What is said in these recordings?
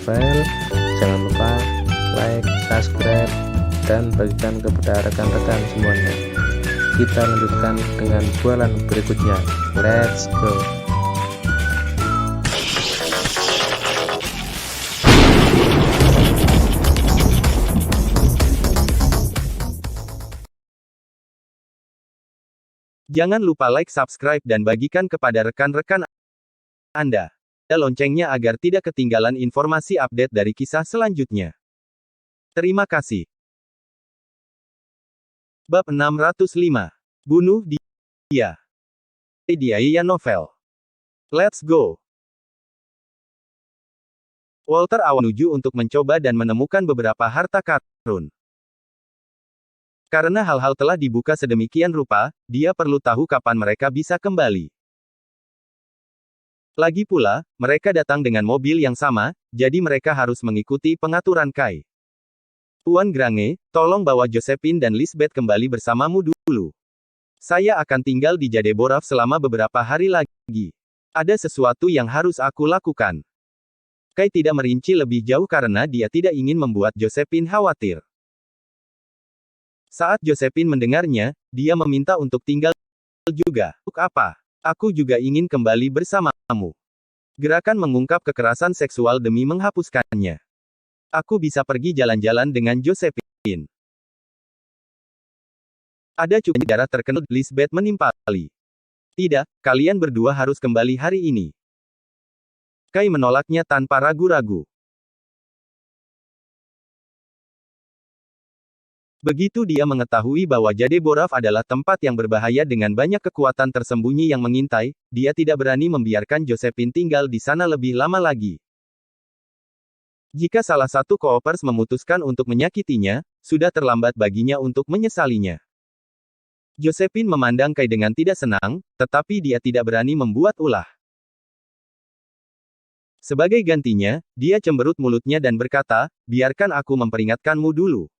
Novel. Jangan lupa like, subscribe, dan bagikan kepada rekan-rekan semuanya. Kita lanjutkan dengan bualan berikutnya. Let's go. Jangan lupa like, subscribe, dan bagikan kepada rekan-rekan Anda. Loncengnya agar tidak ketinggalan informasi update dari kisah selanjutnya. Terima kasih. Bab 605. Bunuh dia. Dia Novel. Let's go. Walter awal menuju untuk mencoba dan menemukan beberapa harta karun. Karena hal-hal telah dibuka sedemikian rupa, dia perlu tahu kapan mereka bisa kembali. Lagi pula, mereka datang dengan mobil yang sama, jadi mereka harus mengikuti pengaturan Kai. Tuan Grange, tolong bawa Josephine dan Lisbeth kembali bersamamu dulu. Saya akan tinggal di Jadeborov selama beberapa hari lagi. Ada sesuatu yang harus aku lakukan. Kai tidak merinci lebih jauh karena dia tidak ingin membuat Josephine khawatir. Saat Josephine mendengarnya, dia meminta untuk tinggal juga. Untuk apa? Aku juga ingin kembali bersamamu. Gerakan mengungkap kekerasan seksual demi menghapuskannya. Aku bisa pergi jalan-jalan dengan Josephine. Ada cukup darah terkenal, Lisbeth menimpali. Tidak, kalian berdua harus kembali hari ini. Kai menolaknya tanpa ragu-ragu. Begitu dia mengetahui bahwa Jadeborov adalah tempat yang berbahaya dengan banyak kekuatan tersembunyi yang mengintai, dia tidak berani membiarkan Josephine tinggal di sana lebih lama lagi. Jika salah satu koopers memutuskan untuk menyakitinya, sudah terlambat baginya untuk menyesalinya. Josephine memandang Kai dengan tidak senang, tetapi dia tidak berani membuat ulah. Sebagai gantinya, dia cemberut mulutnya dan berkata, biarkan aku memperingatkanmu dulu.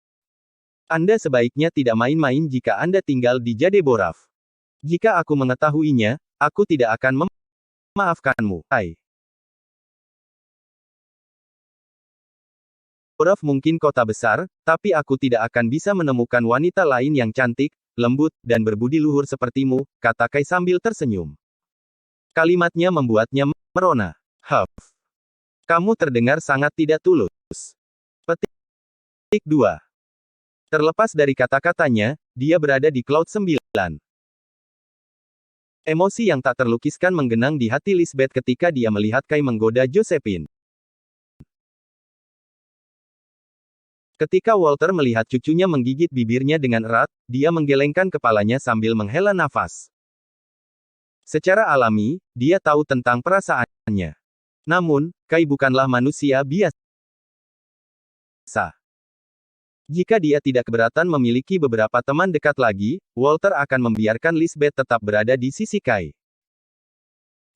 Anda sebaiknya tidak main-main jika Anda tinggal di Jadeborov. Jika aku mengetahuinya, aku tidak akan memaafkanmu. Jadeborov mungkin kota besar, tapi aku tidak akan bisa menemukan wanita lain yang cantik, lembut, dan berbudi luhur sepertimu, kata Kai sambil tersenyum. Kalimatnya membuatnya merona. Kamu terdengar sangat tidak tulus. Petik 2. Terlepas dari kata-katanya, dia berada di Cloud 9. Emosi yang tak terlukiskan menggenang di hati Lisbeth ketika dia melihat Kai menggoda Josephine. Ketika Walter melihat cucunya menggigit bibirnya dengan erat, dia menggelengkan kepalanya sambil menghela nafas. Secara alami, dia tahu tentang perasaannya. Namun, Kai bukanlah manusia biasa. Jika dia tidak keberatan memiliki beberapa teman dekat lagi, Walter akan membiarkan Lisbeth tetap berada di sisi Kai.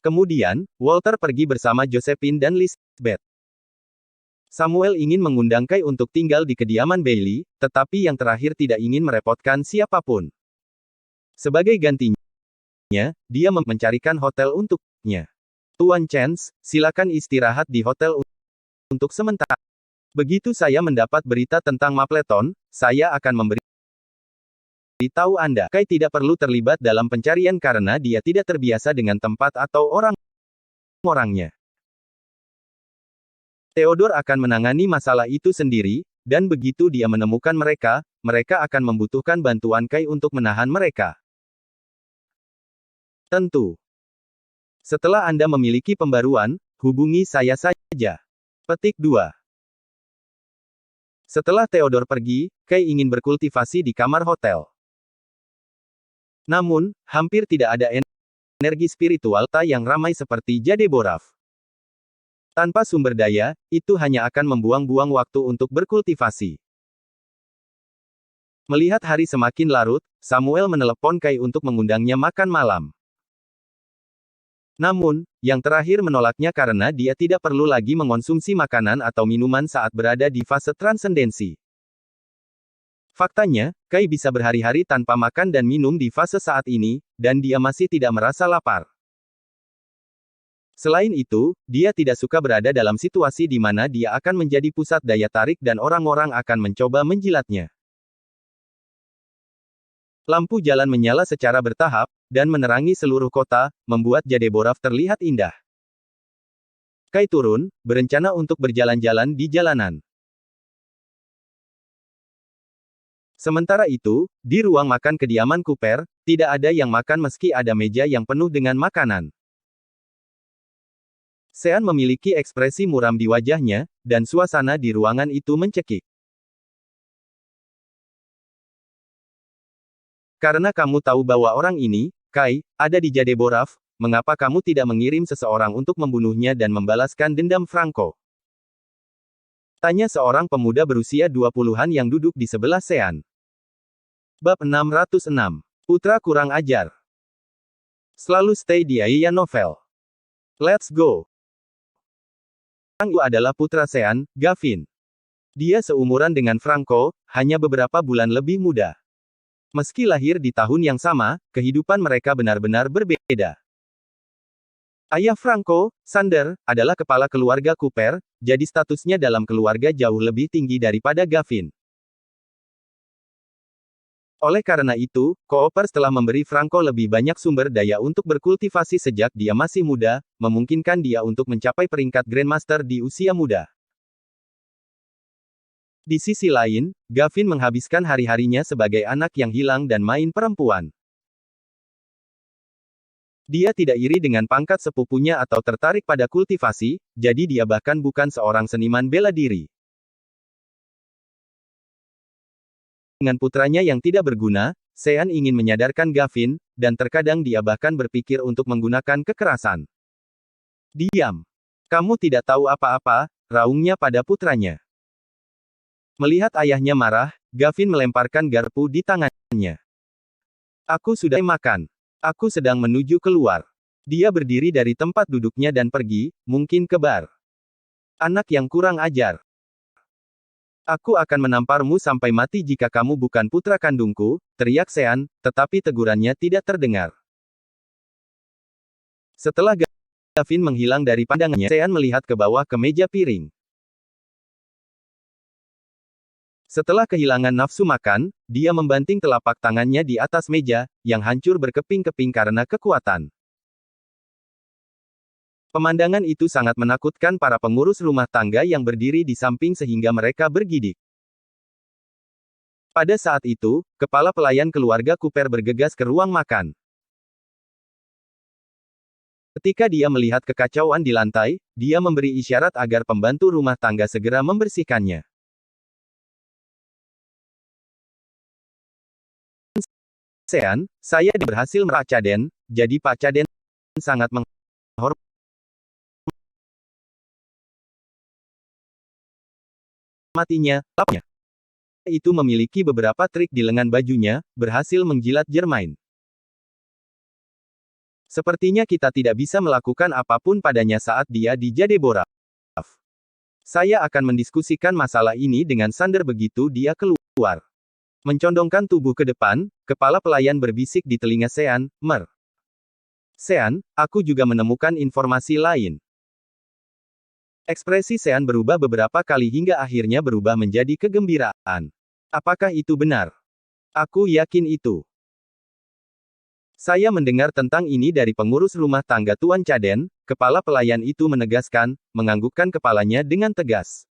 Kemudian, Walter pergi bersama Josephine dan Lisbeth. Samuel ingin mengundang Kai untuk tinggal di kediaman Bailey, tetapi yang terakhir tidak ingin merepotkan siapapun. Sebagai gantinya, dia mencarikan hotel untuknya. Tuan Chance, silakan istirahat di hotel untuk sementara. Begitu saya mendapat berita tentang Mapleton, saya akan memberitahu Anda. Kai tidak perlu terlibat dalam pencarian karena dia tidak terbiasa dengan tempat atau orang-orangnya. Theodore akan menangani masalah itu sendiri, dan begitu dia menemukan mereka, mereka akan membutuhkan bantuan Kai untuk menahan mereka. Tentu. Setelah Anda memiliki pembaruan, hubungi saya saja. Petik 2. Setelah Theodore pergi, Kai ingin berkultivasi di kamar hotel. Namun, hampir tidak ada energi spiritual yang ramai seperti Jadeborov. Tanpa sumber daya, itu hanya akan membuang-buang waktu untuk berkultivasi. Melihat hari semakin larut, Samuel menelepon Kai untuk mengundangnya makan malam. Namun, yang terakhir menolaknya karena dia tidak perlu lagi mengonsumsi makanan atau minuman saat berada di fase transendensi. Faktanya, Kai bisa berhari-hari tanpa makan dan minum di fase saat ini, dan dia masih tidak merasa lapar. Selain itu, dia tidak suka berada dalam situasi di mana dia akan menjadi pusat daya tarik dan orang-orang akan mencoba menjilatnya. Lampu jalan menyala secara bertahap, dan menerangi seluruh kota, membuat Jadeborov terlihat indah. Kai turun, berencana untuk berjalan-jalan di jalanan. Sementara itu, di ruang makan kediaman Cooper, tidak ada yang makan meski ada meja yang penuh dengan makanan. Sean memiliki ekspresi muram di wajahnya, dan suasana di ruangan itu mencekik. Karena kamu tahu bahwa orang ini, Kai, ada di Jadeborov, mengapa kamu tidak mengirim seseorang untuk membunuhnya dan membalaskan dendam Franco? Tanya seorang pemuda berusia 20-an yang duduk di sebelah Sean. Bab 606. Putra kurang ajar. Selalu stay di Aya Novel. Let's go. Franco adalah putra Sean, Gavin. Dia seumuran dengan Franco, hanya beberapa bulan lebih muda. Meski lahir di tahun yang sama, kehidupan mereka benar-benar berbeda. Ayah Franco, Sander, adalah kepala keluarga Cooper, jadi statusnya dalam keluarga jauh lebih tinggi daripada Gavin. Oleh karena itu, Cooper telah memberi Franco lebih banyak sumber daya untuk berkultivasi sejak dia masih muda, memungkinkan dia untuk mencapai peringkat Grandmaster di usia muda. Di sisi lain, Gavin menghabiskan hari-harinya sebagai anak yang hilang dan main perempuan. Dia tidak iri dengan pangkat sepupunya atau tertarik pada kultivasi, jadi dia bahkan bukan seorang seniman bela diri. Dengan putranya yang tidak berguna, Sean ingin menyadarkan Gavin, dan terkadang dia bahkan berpikir untuk menggunakan kekerasan. Diam. Kamu tidak tahu apa-apa, raungnya pada putranya. Melihat ayahnya marah, Gavin melemparkan garpu di tangannya. Aku sudah makan. Aku sedang menuju keluar. Dia berdiri dari tempat duduknya dan pergi, mungkin ke bar. Anak yang kurang ajar. Aku akan menamparmu sampai mati jika kamu bukan putra kandungku, teriak Sean, tetapi tegurannya tidak terdengar. Setelah Gavin menghilang dari pandangannya, Sean melihat ke bawah ke meja piring. Setelah kehilangan nafsu makan, dia membanting telapak tangannya di atas meja, yang hancur berkeping-keping karena kekuatan. Pemandangan itu sangat menakutkan para pengurus rumah tangga yang berdiri di samping sehingga mereka bergidik. Pada saat itu, kepala pelayan keluarga Cooper bergegas ke ruang makan. Ketika dia melihat kekacauan di lantai, dia memberi isyarat agar pembantu rumah tangga segera membersihkannya. Sean, saya berhasil merak Caden, jadi Pak Caden sangat menghormatinya. Itu memiliki beberapa trik di lengan bajunya, berhasil menjilat Jermain. Sepertinya kita tidak bisa melakukan apapun padanya saat dia di Jadeborov. Saya akan mendiskusikan masalah ini dengan Sander begitu dia keluar. Mencondongkan tubuh ke depan, kepala pelayan berbisik di telinga Sean, "Mer. Sean, aku juga menemukan informasi lain." Ekspresi Sean berubah beberapa kali hingga akhirnya berubah menjadi kegembiraan. Apakah itu benar? Aku yakin itu. Saya mendengar tentang ini dari pengurus rumah tangga Tuan Caden, kepala pelayan itu menegaskan, menganggukkan kepalanya dengan tegas.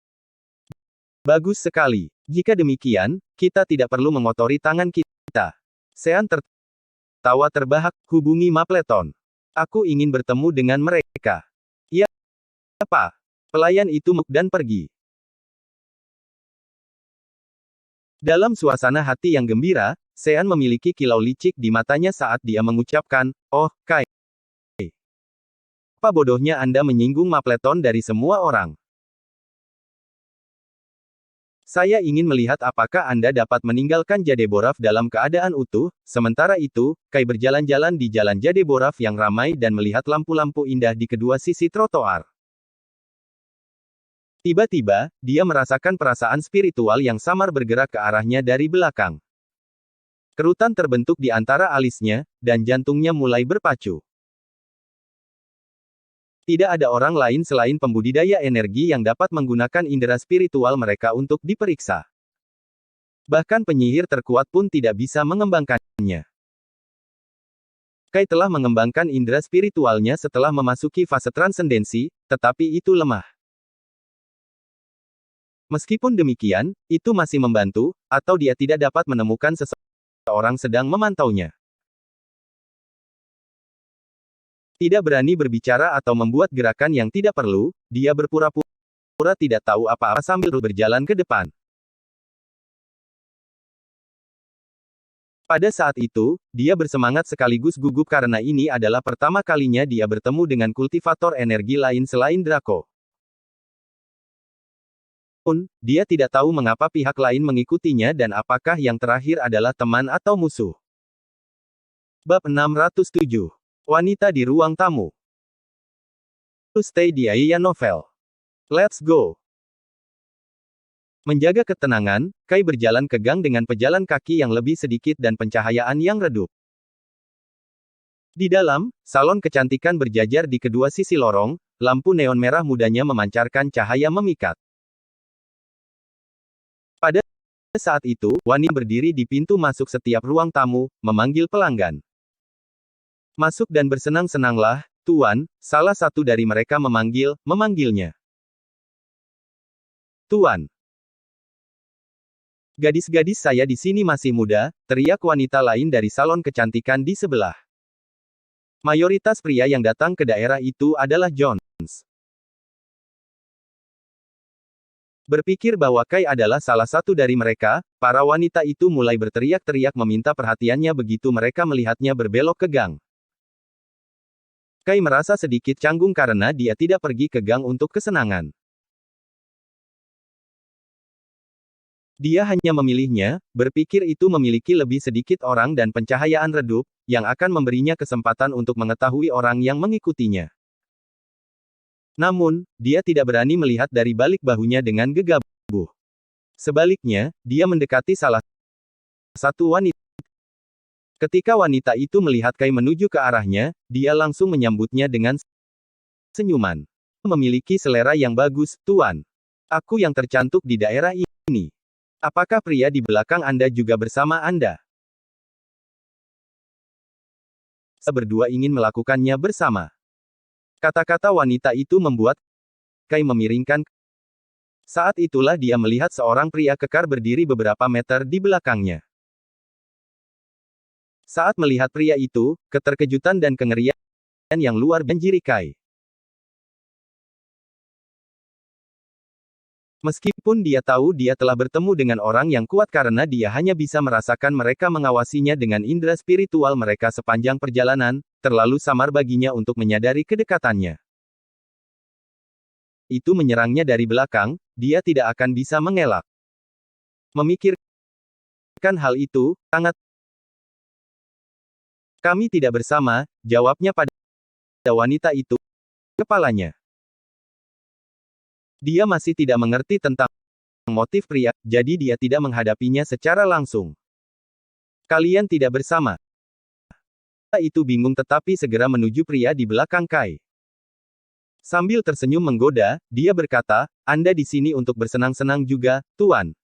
Bagus sekali. Jika demikian, kita tidak perlu mengotori tangan kita. Sean tertawa terbahak, hubungi Mapleton. Aku ingin bertemu dengan mereka. Ya, apa? Pelayan itu muk dan pergi. Dalam suasana hati yang gembira, Sean memiliki kilau licik di matanya saat dia mengucapkan, "Oh, Kai. Apa bodohnya Anda menyinggung Mapleton dari semua orang? Saya ingin melihat apakah Anda dapat meninggalkan Jadeborov dalam keadaan utuh." Sementara itu, Kai berjalan-jalan di jalan Jadeborov yang ramai dan melihat lampu-lampu indah di kedua sisi trotoar. Tiba-tiba, dia merasakan perasaan spiritual yang samar bergerak ke arahnya dari belakang. Kerutan terbentuk di antara alisnya, dan jantungnya mulai berpacu. Tidak ada orang lain selain pembudidaya energi yang dapat menggunakan indera spiritual mereka untuk diperiksa. Bahkan penyihir terkuat pun tidak bisa mengembangkannya. Kai telah mengembangkan indera spiritualnya setelah memasuki fase transendensi, tetapi itu lemah. Meskipun demikian, itu masih membantu, atau dia tidak dapat menemukan seseorang sedang memantaunya. Tidak berani berbicara atau membuat gerakan yang tidak perlu, dia berpura-pura tidak tahu apa-apa sambil berjalan ke depan. Pada saat itu, dia bersemangat sekaligus gugup karena ini adalah pertama kalinya dia bertemu dengan kultivator energi lain selain Draco. Dia tidak tahu mengapa pihak lain mengikutinya dan apakah yang terakhir adalah teman atau musuh. Bab 607. Wanita di ruang tamu. Stay di Aya Novel. Let's go. Menjaga ketenangan, Kai berjalan ke gang dengan pejalan kaki yang lebih sedikit dan pencahayaan yang redup. Di dalam, salon kecantikan berjajar di kedua sisi lorong, lampu neon merah mudanya memancarkan cahaya memikat. Pada saat itu, wanita berdiri di pintu masuk setiap ruang tamu, memanggil pelanggan. Masuk dan bersenang-senanglah, Tuan, salah satu dari mereka memanggilnya. Tuan. Gadis-gadis saya di sini masih muda, teriak wanita lain dari salon kecantikan di sebelah. Mayoritas pria yang datang ke daerah itu adalah Jones. Berpikir bahwa Kai adalah salah satu dari mereka, para wanita itu mulai berteriak-teriak meminta perhatiannya begitu mereka melihatnya berbelok ke gang. Kai merasa sedikit canggung karena dia tidak pergi ke gang untuk kesenangan. Dia hanya memilihnya, berpikir itu memiliki lebih sedikit orang dan pencahayaan redup, yang akan memberinya kesempatan untuk mengetahui orang yang mengikutinya. Namun, dia tidak berani melihat dari balik bahunya dengan gegabah. Sebaliknya, dia mendekati salah satu wanita. Ketika wanita itu melihat Kai menuju ke arahnya, dia langsung menyambutnya dengan senyuman. Memiliki selera yang bagus, Tuan. Aku yang tercantik di daerah ini. Apakah pria di belakang Anda juga bersama Anda? Berdua ingin melakukannya bersama. Kata-kata wanita itu membuat Kai memiringkan. Saat itulah dia melihat seorang pria kekar berdiri beberapa meter di belakangnya. Saat melihat pria itu, keterkejutan dan kengerian yang luar biasa menjiri Kai. Meskipun dia tahu dia telah bertemu dengan orang yang kuat karena dia hanya bisa merasakan mereka mengawasinya dengan indera spiritual mereka sepanjang perjalanan, terlalu samar baginya untuk menyadari kedekatannya. Itu menyerangnya dari belakang, dia tidak akan bisa mengelak. Memikirkan hal itu, sangat. Kami tidak bersama, jawabnya pada wanita itu. Kepalanya. Dia masih tidak mengerti tentang motif pria, jadi dia tidak menghadapinya secara langsung. Kalian tidak bersama. Itu bingung tetapi segera menuju pria di belakang Kai. Sambil tersenyum menggoda, dia berkata, Anda di sini untuk bersenang-senang juga, Tuan.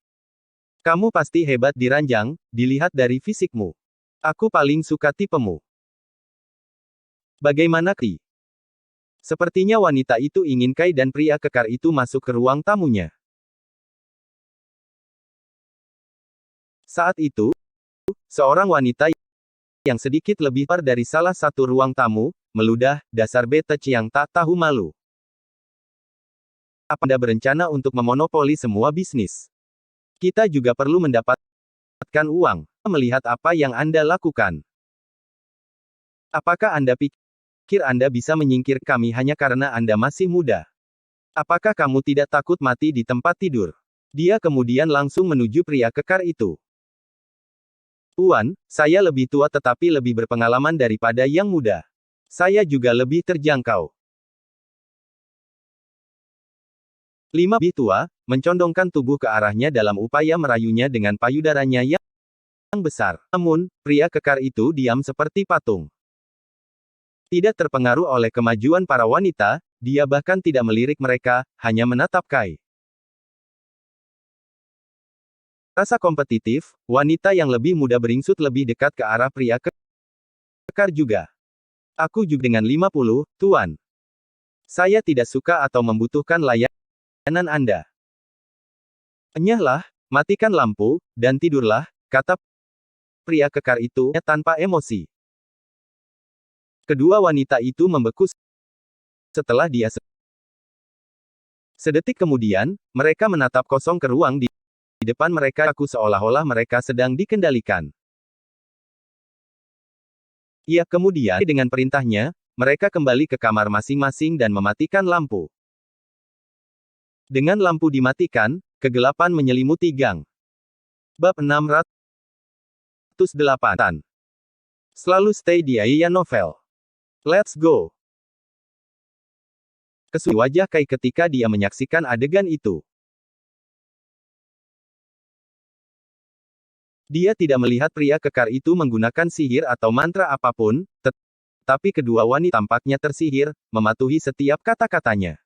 Kamu pasti hebat di ranjang, dilihat dari fisikmu. Aku paling suka tipemu. Bagaimana Ki? Sepertinya wanita itu ingin Kai dan pria kekar itu masuk ke ruang tamunya. Saat itu, seorang wanita yang sedikit lebih par dari salah satu ruang tamu, meludah, dasar betech yang tak tahu malu. Apa Anda berencana untuk memonopoli semua bisnis? Kita juga perlu mendapatkan uang, melihat apa yang Anda lakukan. Apakah Anda pikir Anda bisa menyingkir kami hanya karena Anda masih muda? Apakah kamu tidak takut mati di tempat tidur? Dia kemudian langsung menuju pria kekar itu. Tuan, saya lebih tua tetapi lebih berpengalaman daripada yang muda. Saya juga lebih terjangkau. Lebih tua, mencondongkan tubuh ke arahnya dalam upaya merayunya dengan payudaranya yang besar. Namun, pria kekar itu diam seperti patung. Tidak terpengaruh oleh kemajuan para wanita, dia bahkan tidak melirik mereka, hanya menatap Kai. Rasa kompetitif, wanita yang lebih muda beringsut lebih dekat ke arah pria kekar juga. Aku juga dengan 50, Tuan. Saya tidak suka atau membutuhkan layanan Anda. Enyahlah, matikan lampu, dan tidurlah, kata pria kekar itu, tanpa emosi. Kedua wanita itu membeku setelah dia sedetik kemudian, mereka menatap kosong ke ruang di depan mereka, aku seolah-olah mereka sedang dikendalikan. Ia kemudian, dengan perintahnya, mereka kembali ke kamar masing-masing dan mematikan lampu. Dengan lampu dimatikan, kegelapan menyelimuti gang. Bab 608. Selalu stay di Aya Novel. Let's go. Kesulitan wajah Kai ketika dia menyaksikan adegan itu. Dia tidak melihat pria kekar itu menggunakan sihir atau mantra apapun, tetapi kedua wanita tampaknya tersihir, mematuhi setiap kata-katanya.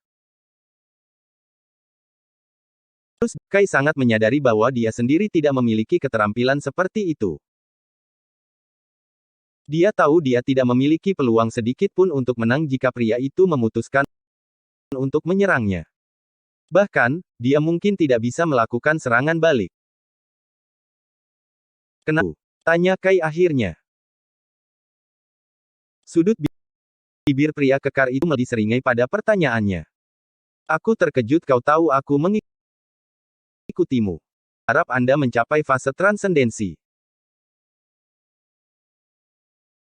Terus, Kai sangat menyadari bahwa dia sendiri tidak memiliki keterampilan seperti itu. Dia tahu dia tidak memiliki peluang sedikit pun untuk menang jika pria itu memutuskan untuk menyerangnya. Bahkan, dia mungkin tidak bisa melakukan serangan balik. Kenapa? Tanya Kai akhirnya. Sudut bibir pria kekar itu diseringai pada pertanyaannya. Aku terkejut kau tahu aku mengikutimu. Harap Anda mencapai fase transendensi.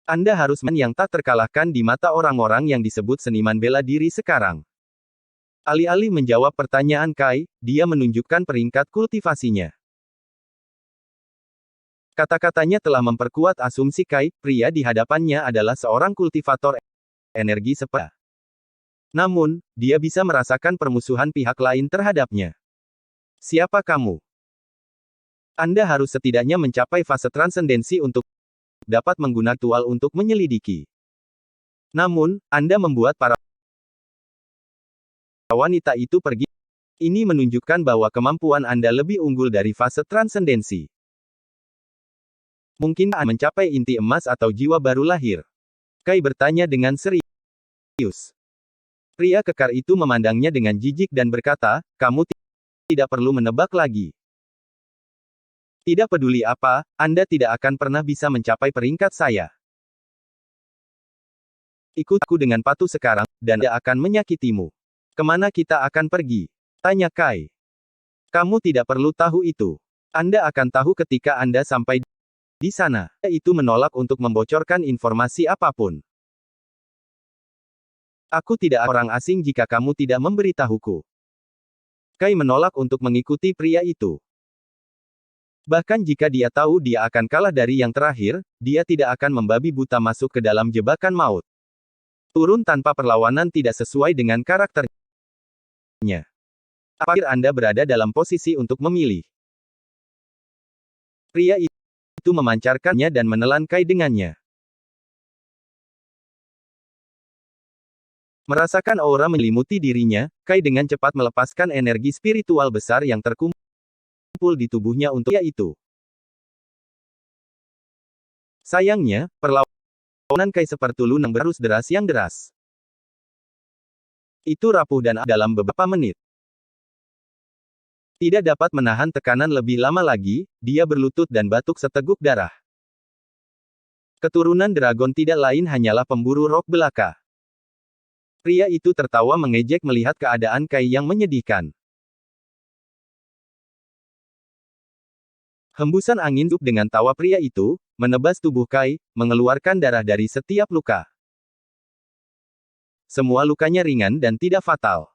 Anda harus yang tak terkalahkan di mata orang-orang yang disebut seniman bela diri sekarang. Alih-alih menjawab pertanyaan Kai, dia menunjukkan peringkat kultivasinya. Kata-katanya telah memperkuat asumsi Kai, pria di hadapannya adalah seorang kultivator energi seperti. Namun, dia bisa merasakan permusuhan pihak lain terhadapnya. Siapa kamu? Anda harus setidaknya mencapai fase transendensi untuk dapat menggunakan ritual untuk menyelidiki. Namun, Anda membuat para wanita itu pergi. Ini menunjukkan bahwa kemampuan Anda lebih unggul dari fase transendensi. Mungkin Anda mencapai inti emas atau jiwa baru lahir. Kai bertanya dengan serius. Pria kekar itu memandangnya dengan jijik dan berkata, kamu tidak perlu menebak lagi. Tidak peduli apa, Anda tidak akan pernah bisa mencapai peringkat saya. Ikut aku dengan patuh sekarang, dan dia akan menyakitimu. Kemana kita akan pergi? Tanya Kai. Kamu tidak perlu tahu itu. Anda akan tahu ketika Anda sampai di sana. Itu menolak untuk membocorkan informasi apapun. Aku tidak orang asing jika kamu tidak memberitahuku. Kai menolak untuk mengikuti pria itu. Bahkan jika dia tahu dia akan kalah dari yang terakhir, dia tidak akan membabi buta masuk ke dalam jebakan maut. Turun tanpa perlawanan tidak sesuai dengan karakternya. Apakah Anda berada dalam posisi untuk memilih? Pria itu memancarkannya dan menelan Kai dengannya. Merasakan aura menyelimuti dirinya, Kai dengan cepat melepaskan energi spiritual besar yang terkumpul di tubuhnya untuk itu. Sayangnya, perlawanan Kai seperti lunang berus deras yang deras. Itu rapuh dan dalam beberapa menit. Tidak dapat menahan tekanan lebih lama lagi, dia berlutut dan batuk seteguk darah. Keturunan dragon tidak lain hanyalah pemburu roh belaka. Pria itu tertawa mengejek melihat keadaan Kai yang menyedihkan. Hembusan angin dengan tawa pria itu, menebas tubuh Kai, mengeluarkan darah dari setiap luka. Semua lukanya ringan dan tidak fatal.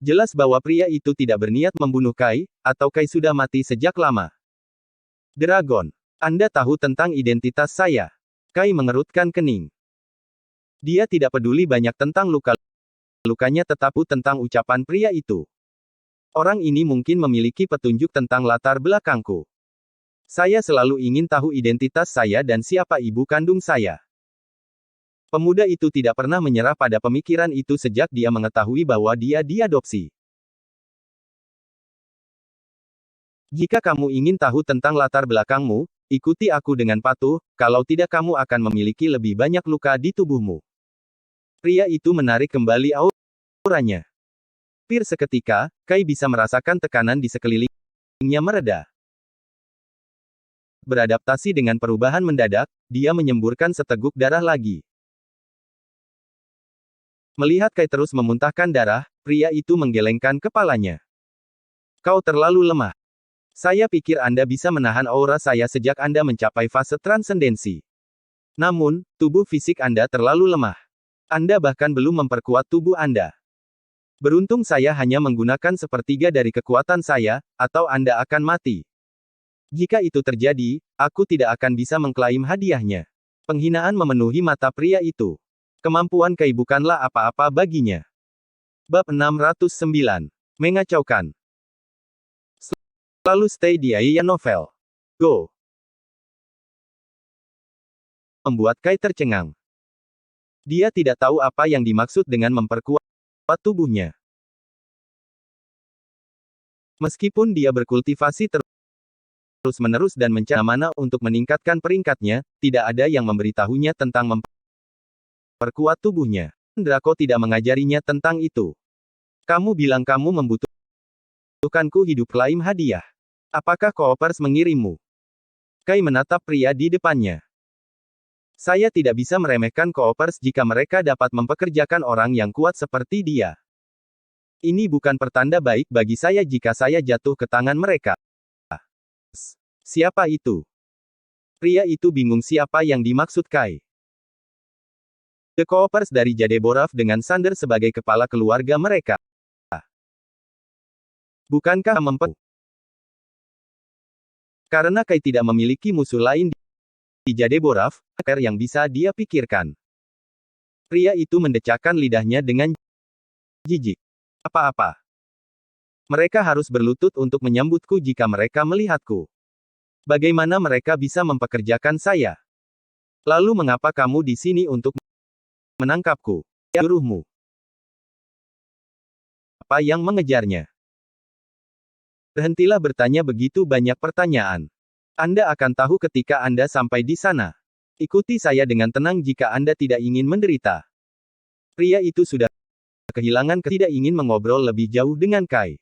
Jelas bahwa pria itu tidak berniat membunuh Kai, atau Kai sudah mati sejak lama. Dragon, Anda tahu tentang identitas saya. Kai mengerutkan kening. Dia tidak peduli banyak tentang luka-lukanya tetapi tentang ucapan pria itu. Orang ini mungkin memiliki petunjuk tentang latar belakangku. Saya selalu ingin tahu identitas saya dan siapa ibu kandung saya. Pemuda itu tidak pernah menyerah pada pemikiran itu sejak dia mengetahui bahwa dia diadopsi. Jika kamu ingin tahu tentang latar belakangmu, ikuti aku dengan patuh, kalau tidak kamu akan memiliki lebih banyak luka di tubuhmu. Pria itu menarik kembali auranya. Seketika, Kai bisa merasakan tekanan di sekelilingnya mereda. Beradaptasi dengan perubahan mendadak, dia menyemburkan seteguk darah lagi. Melihat Kai terus memuntahkan darah, pria itu menggelengkan kepalanya. Kau terlalu lemah. Saya pikir Anda bisa menahan aura saya sejak Anda mencapai fase transendensi. Namun, tubuh fisik Anda terlalu lemah. Anda bahkan belum memperkuat tubuh Anda. Beruntung saya hanya menggunakan sepertiga dari kekuatan saya, atau Anda akan mati. Jika itu terjadi, aku tidak akan bisa mengklaim hadiahnya. Penghinaan memenuhi mata pria itu. Kemampuan Kai bukanlah apa-apa baginya. Bab 609. Mengacaukan. Lalu stay di Aya Novel. Go. Membuat Kai tercengang. Dia tidak tahu apa yang dimaksud dengan memperkuat tubuhnya. Meskipun dia berkultivasi terus-menerus dan mencari mana untuk meningkatkan peringkatnya, tidak ada yang memberitahunya tentang perkuat tubuhnya. Draco tidak mengajarinya tentang itu. Kamu bilang kamu membutuhkanku hidup klaim hadiah. Apakah Koopers mengirimmu? Kai menatap pria di depannya. Saya tidak bisa meremehkan Koopers jika mereka dapat mempekerjakan orang yang kuat seperti dia. Ini bukan pertanda baik bagi saya jika saya jatuh ke tangan mereka. Siapa itu? Pria itu bingung siapa yang dimaksud Kai. The Koopers dari Jadeborov dengan Sander sebagai kepala keluarga mereka. Bukankah Karena Kai tidak memiliki musuh lain di Jadeborov, yang bisa dia pikirkan. Pria itu mendecakkan lidahnya dengan jijik. Apa-apa? Mereka harus berlutut untuk menyambutku jika mereka melihatku. Bagaimana mereka bisa mempekerjakan saya? Lalu mengapa kamu di sini untuk menangkapku? Suruhmu. Apa yang mengejarnya? Berhentilah bertanya begitu banyak pertanyaan. Anda akan tahu ketika Anda sampai di sana. Ikuti saya dengan tenang jika Anda tidak ingin menderita. Pria itu sudah kehilangan tidak ingin mengobrol lebih jauh dengan Kai.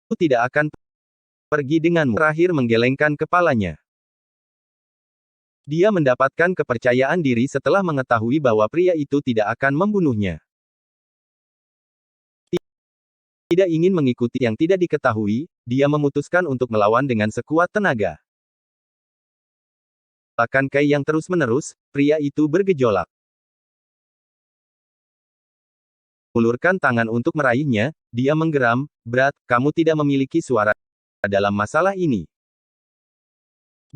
Aku tidak akan pergi denganmu. Terakhir menggelengkan kepalanya. Dia mendapatkan kepercayaan diri setelah mengetahui bahwa pria itu tidak akan membunuhnya. Tidak ingin mengikuti yang tidak diketahui, dia memutuskan untuk melawan dengan sekuat tenaga. Bahkan Kai yang terus-menerus, pria itu bergejolak. Ulurkan tangan untuk meraihnya, dia menggeram, berat, kamu tidak memiliki suara dalam masalah ini.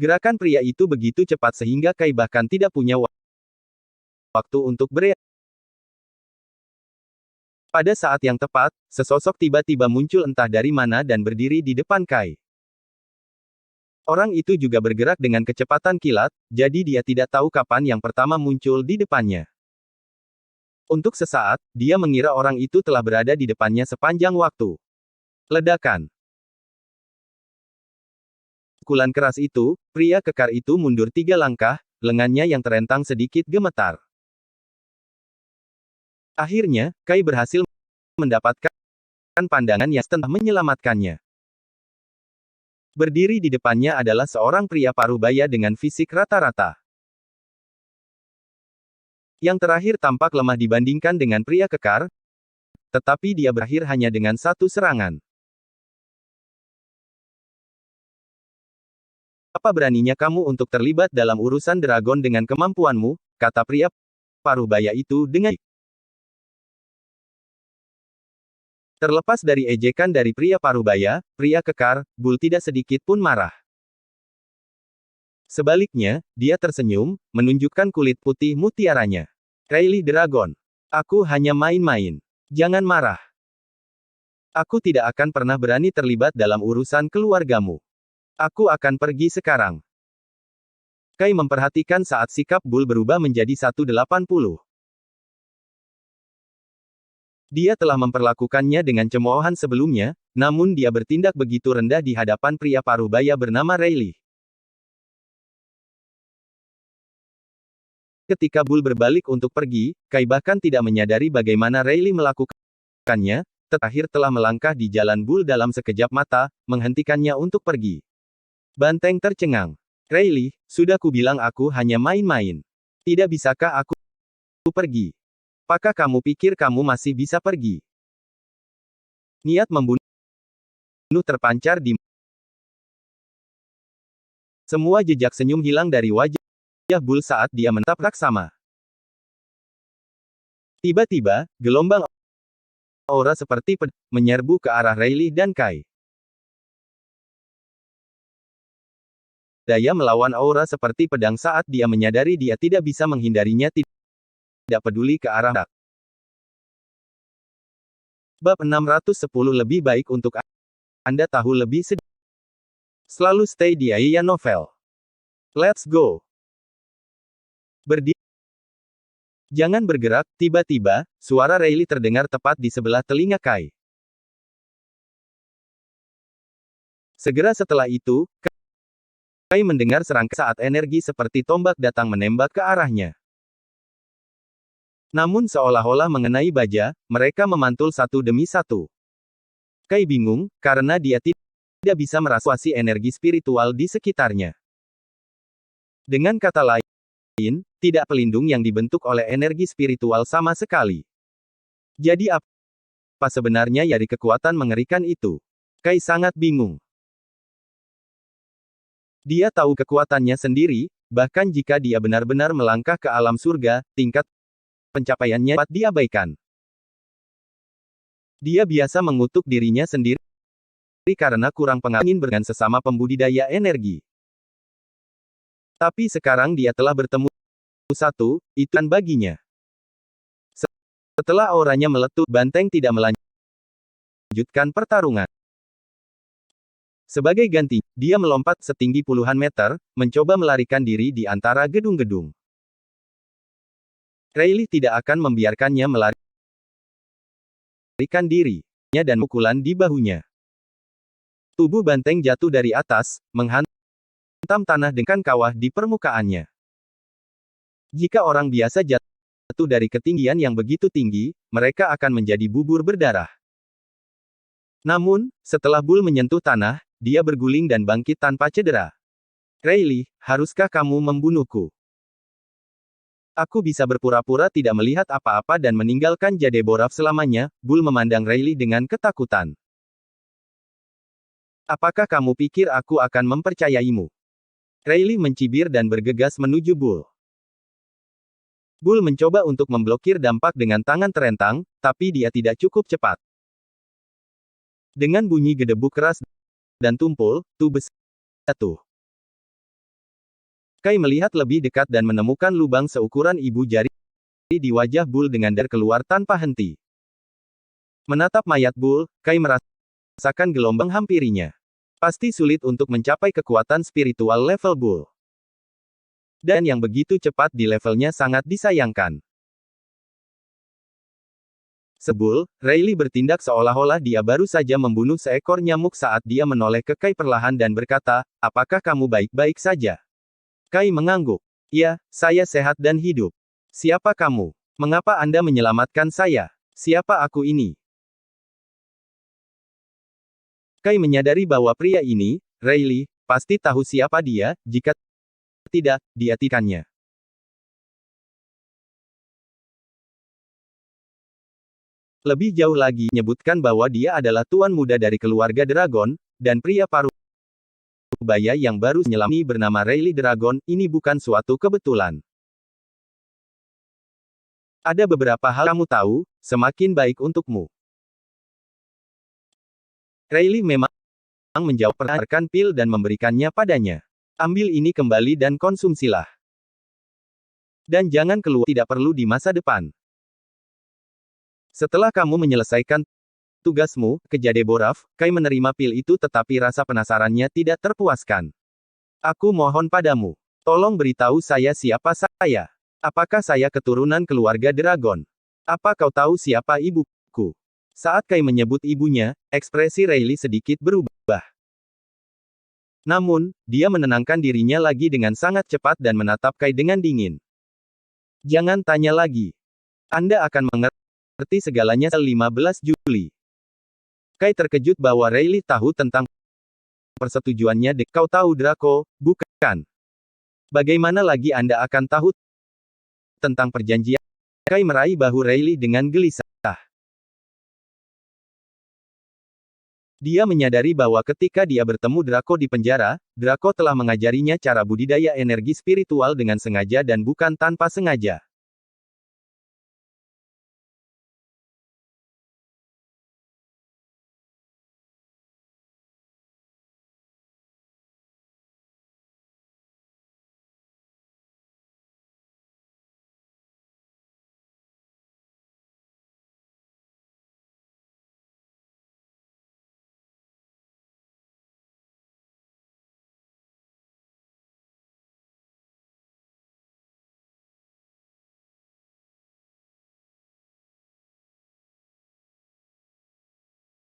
Gerakan pria itu begitu cepat sehingga Kai bahkan tidak punya waktu untuk bereaksi. Pada saat yang tepat, sesosok tiba-tiba muncul entah dari mana dan berdiri di depan Kai. Orang itu juga bergerak dengan kecepatan kilat, jadi dia tidak tahu kapan yang pertama muncul di depannya. Untuk sesaat, dia mengira orang itu telah berada di depannya sepanjang waktu. Ledakan. Pukulan keras itu, pria kekar itu mundur 3 langkah, lengannya yang terentang sedikit gemetar. Akhirnya, Kai berhasil mendapatkan pandangan yang setengah menyelamatkannya. Berdiri di depannya adalah seorang pria parubaya dengan fisik rata-rata. Yang terakhir tampak lemah dibandingkan dengan pria kekar, tetapi dia berakhir hanya dengan satu serangan. Apa beraninya kamu untuk terlibat dalam urusan dragon dengan kemampuanmu, kata pria parubaya itu dengan terlepas dari ejekan dari pria parubaya, pria kekar, Bull tidak sedikit pun marah. Sebaliknya, dia tersenyum, menunjukkan kulit putih mutiaranya. Kylie Dragon. Aku hanya main-main. Jangan marah. Aku tidak akan pernah berani terlibat dalam urusan keluargamu. Aku akan pergi sekarang. Kai memperhatikan saat sikap Bull berubah menjadi 180. Dia telah memperlakukannya dengan cemoohan sebelumnya, namun dia bertindak begitu rendah di hadapan pria paruh baya bernama Rayleigh. Ketika Bull berbalik untuk pergi, Kai bahkan tidak menyadari bagaimana Rayleigh melakukannya, terakhir telah melangkah di jalan Bull dalam sekejap mata, menghentikannya untuk pergi. Banteng tercengang. Rayleigh, sudah kubilang aku hanya main-main. Tidak bisakah aku pergi? Apakah kamu pikir kamu masih bisa pergi? Niat membunuh terpancar di semua jejak senyum hilang dari wajah Bull saat dia menatap raksasa. Tiba-tiba, gelombang aura seperti pedang menyerbu ke arah Rayleigh dan Kai. Daya melawan aura seperti pedang saat dia menyadari dia tidak bisa menghindarinya, tidak peduli ke arah. Bab 610 lebih baik untuk Anda tahu lebih sedikit. Selalu stay di Aya Novel. Let's go. Berdiri. Jangan bergerak. Tiba-tiba, suara Rayleigh terdengar tepat di sebelah telinga Kai. Segera setelah itu, Kai mendengar serangkaian saat energi seperti tombak datang menembak ke arahnya. Namun seolah-olah mengenai baja, mereka memantul satu demi satu. Kai bingung, karena dia tidak bisa merasakan energi spiritual di sekitarnya. Dengan kata lain, tidak pelindung yang dibentuk oleh energi spiritual sama sekali. Jadi apa sebenarnya dari kekuatan mengerikan itu? Kai sangat bingung. Dia tahu kekuatannya sendiri, bahkan jika dia benar-benar melangkah ke alam surga, tingkat pencapaiannya dapat diabaikan. Dia biasa mengutuk dirinya sendiri karena kurang pengalaman dengan sesama pembudidaya energi. Tapi sekarang dia telah bertemu satu, itu kan baginya. Setelah auranya meletup, Banteng tidak melanjutkan pertarungan. Sebagai ganti, dia melompat setinggi puluhan meter, mencoba melarikan diri di antara gedung-gedung. Rayleigh tidak akan membiarkannya melarikan dirinya dan pukulan di bahunya. Tubuh Banteng jatuh dari atas, menghantam tanah dengan kawah di permukaannya. Jika orang biasa jatuh dari ketinggian yang begitu tinggi, mereka akan menjadi bubur berdarah. Namun, setelah Bull menyentuh tanah, dia berguling dan bangkit tanpa cedera. Rayleigh, haruskah kamu membunuhku? Aku bisa berpura-pura tidak melihat apa-apa dan meninggalkan Jadeboraf selamanya. Bull memandang Rayleigh dengan ketakutan. Apakah kamu pikir aku akan mempercayaimu? Rayleigh mencibir dan bergegas menuju Bull. Bull mencoba untuk memblokir dampak dengan tangan terentang, tapi dia tidak cukup cepat. Dengan bunyi gedebuk keras dan tumpul, tubuh jatuh. Kai melihat lebih dekat dan menemukan lubang seukuran ibu jari di wajah Bull dengan darah keluar tanpa henti. Menatap mayat Bull, Kai merasakan gelombang hampirinya. Pasti sulit untuk mencapai kekuatan spiritual level Bull. Dan yang begitu cepat di levelnya sangat disayangkan. Sebul, Rayleigh bertindak seolah-olah dia baru saja membunuh seekor nyamuk saat dia menoleh ke Kai perlahan dan berkata, apakah kamu baik-baik saja? Kai mengangguk. Ya, saya sehat dan hidup. Siapa kamu? Mengapa Anda menyelamatkan saya? Siapa aku ini? Kai menyadari bahwa pria ini, Rayleigh, pasti tahu siapa dia, jika tidak, dia tikannya. Lebih jauh lagi, menyebutkan bahwa dia adalah tuan muda dari keluarga Dragon, dan pria paruh baya yang baru menyelami bernama Rayleigh Dragon. Ini bukan suatu kebetulan. Ada beberapa hal kamu tahu, semakin baik untukmu. Rayleigh memang menjawab pertanyaan pil dan memberikannya padanya. Ambil ini kembali dan konsumsilah. Dan jangan keluar, tidak perlu di masa depan. Setelah kamu menyelesaikan tugasmu, ke Jadeboraf, Kai menerima pil itu tetapi rasa penasarannya tidak terpuaskan. Aku mohon padamu. Tolong beritahu saya siapa saya. Apakah saya keturunan keluarga Dragon? Apa kau tahu siapa ibuku? Saat Kai menyebut ibunya, ekspresi Riley sedikit berubah. Namun, dia menenangkan dirinya lagi dengan sangat cepat dan menatap Kai dengan dingin. Jangan tanya lagi. Anda akan mengerti segalanya 15 Juli. Kai terkejut bahwa Riley tahu tentang persetujuannya. Kau tahu Draco, bukan? Bagaimana lagi Anda akan tahu tentang perjanjian? Kai meraih bahu Riley dengan gelisah. Dia menyadari bahwa ketika dia bertemu Draco di penjara, Draco telah mengajarinya cara budidaya energi spiritual dengan sengaja dan bukan tanpa sengaja.